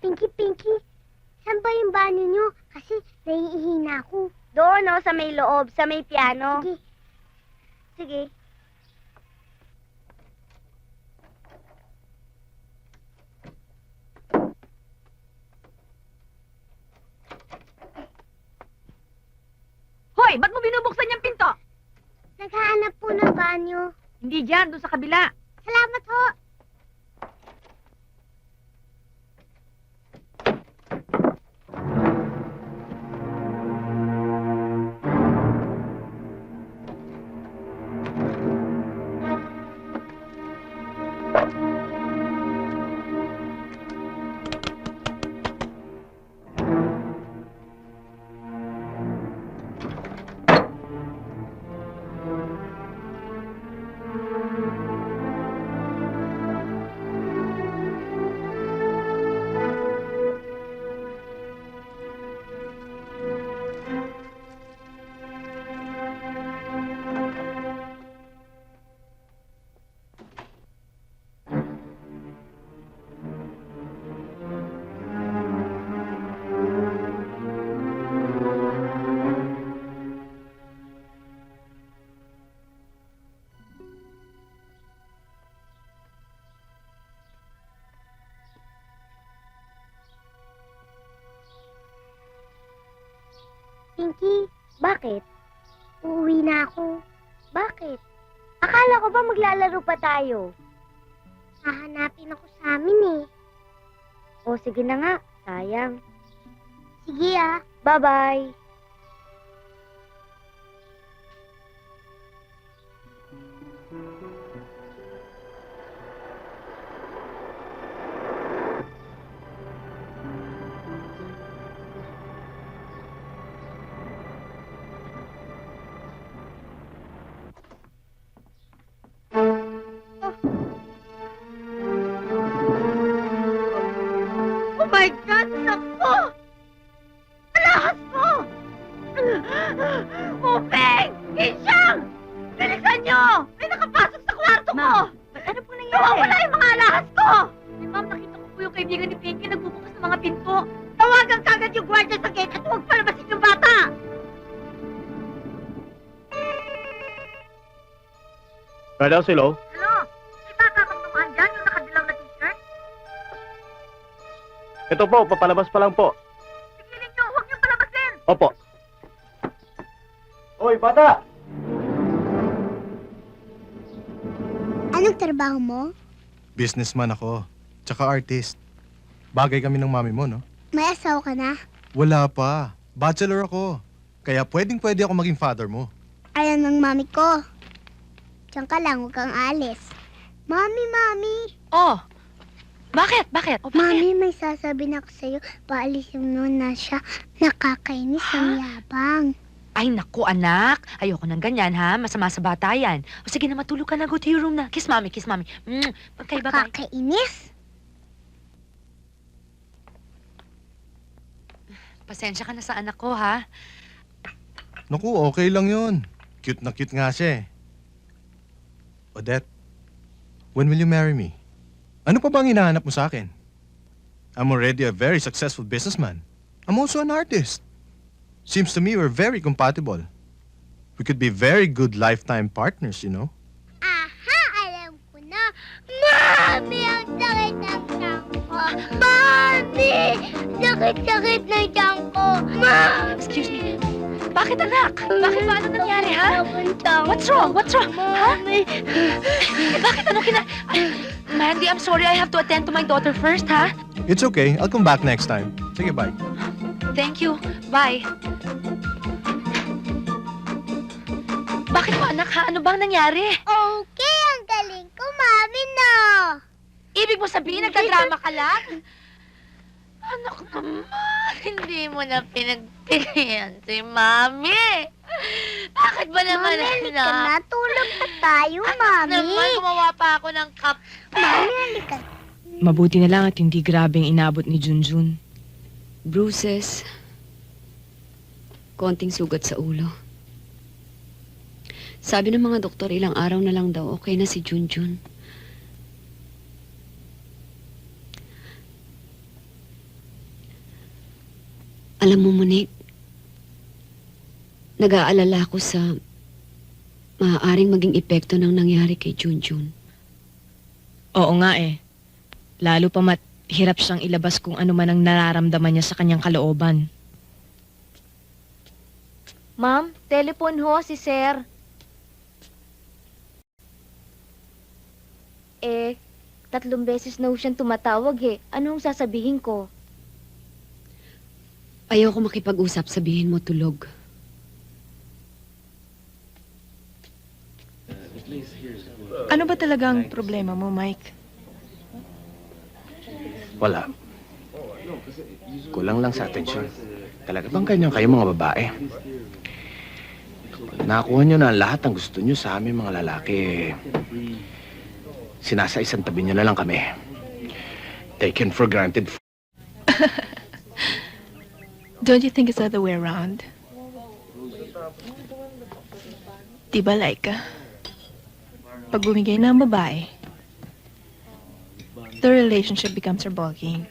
Pinky, saan ba yung banyo nyo? Kasi naiihina ako. Doon, no, sa may loob, sa may piano. Sige. Sige. Hoy, ba't mo binubuksan yung pinto? Naghahanap po ng banyo. Hindi dyan, doon sa kabila. Salamat ho. Pinky, bakit? Uuwi na ako. Bakit? Akala ko ba maglalaro pa tayo? Hahanapin ako sa amin eh. O, sige na nga. Sayang. Sige ah. Bye-bye. Oh my God! Naku! Alahas mo! Upeng! Kinsyang! Bilisan nyo! May nakapasok sa kwarto ko! Ba't ano po nangyari? Nawawala yung mga alahas ko! Eh, ma'am, nakita ko po yung kaibigan ni Pinky nagbubukas ng mga pinto. Tawagan kagad yung gwardiya sa gate at huwag palabasin yung bata! Guardians, hello? Hello? May bata kang tumahan dyan yung nakadilaw na t-shirt? Ito po, papalabas pa lang po. Pigilin nyo! Huwag nyo palabasin! Opo. Hoy, bata! Anong trabaho mo? Businessman ako, tsaka artist. Bagay kami ng mami mo, no? May asawa ka na? Wala pa. Bachelor ako. Kaya pwedeng-pwede ako maging father mo. Ayan ng mami ko. Diyan ka lang, huwag kang alis. Mami! Oh! Bakit? Bakit? Oh, Mami, may sasabihin ako sa'yo. Paalisin mo na siya. Nakakainis ang yabang. Ay, naku, anak. Ayoko ng ganyan, ha? Masama sa bata yan. O sige na, matulog ka na. Go to your room na. Kiss mommy, kiss mommy. Okay, bye-bye. Nakakainis. Pasensya ka na sa anak ko, ha? Naku, okay lang yun. Cute na cute nga siya eh. Odette, when will you marry me? Ano pa bang hinahanap mo sa akin? I'm already a very successful businessman. I'm also an artist. Seems to me we're very compatible. We could be very good lifetime partners, you know? Aha! Alam ko na. Mami! Ang sakit ng tiyan ko. Mami! Sakit-sakit ng tiyan ko. Mami! Excuse me. Bakit, anak? Bakit ba? Ano nangyari, ha? What's wrong? What's wrong? Ha? Bakit? Ano Mandy, I'm sorry. I have to attend to my daughter first, ha? It's okay. I'll come back next time. Sige, bye. Thank you. Bye. Bakit ba, anak, ha? Ano bang nangyari? Okay, ang galing ko, Mami, no? Ibig mo sabihin, nagdadrama ka lang? Anak naman, hindi mo na pinagpilihan si Mami. Bakit ba naman, Mami, halika anak? na. Tulog na tayo, Mami. Naman, gumawa pa ako ng kape. Mami, halika. Mabuti na lang at hindi grabeng inabot ni Junjun. Bruises. Konting sugat sa ulo. Sabi ng mga doktor, ilang araw na lang daw, okay na si Junjun. Alam mo, Monique, nag-aalala ako sa maaaring maging epekto ng nangyari kay Junjun. Oo nga eh. Lalo pa hirap siyang ilabas kung ano man ang nararamdaman niya sa kanyang kalooban. Ma'am, telepon ho si Sir. Eh, 3 beses na ho siyang tumatawag eh. Anong sasabihin ko? Ayoko makipag-usap, sabihin mo tulog. Ano ba talagang problema mo, Mike? Wala. Kulang lang sa atensyon. Talaga bang ganyan kayo mga babae? Pag nakuha nyo na lahat ng gusto nyo sa amin mga lalaki, sinasaisan tabi nyo na lang kami. Taken for granted. Don't you think it's the other way around? Diba, Laika? Pag bumigay na ang babae, the relationship becomes her ballgame.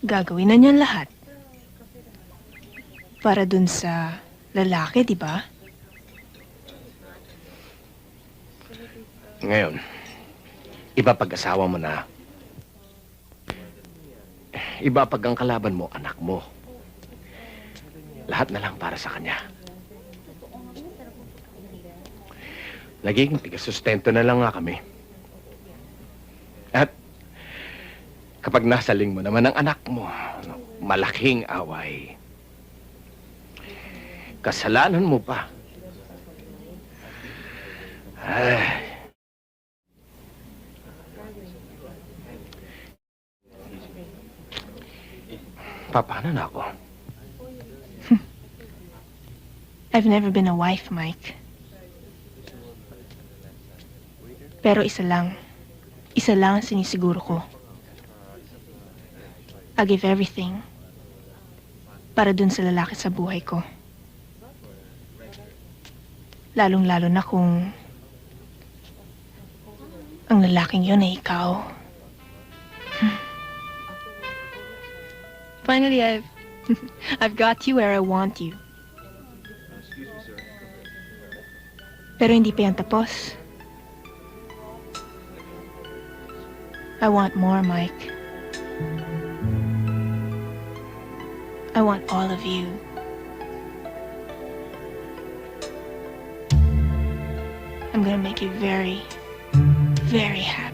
Gagawin na niya lahat para dun sa lalaki, diba? Ngayon, iba pag asawa mo na. Iba pag ang kalaban mo, anak mo. Lahat na lang para sa kanya. Naging tiga-sustento na lang nga kami. At kapag nasaling mo naman ang anak mo, malaking away. Kasalanan mo pa. Ay. Paano na ako? I've never been a wife, Mike. Pero isa lang ang sinisiguro ko. I give everything para dun sa lalaki sa buhay ko. Lalong-lalo na kung ang lalaking yun ay ikaw. Finally, I've got you where I want you. Pero hindi pa yan tapos. I want more, Mike. I want all of you. I'm gonna make you very, very happy.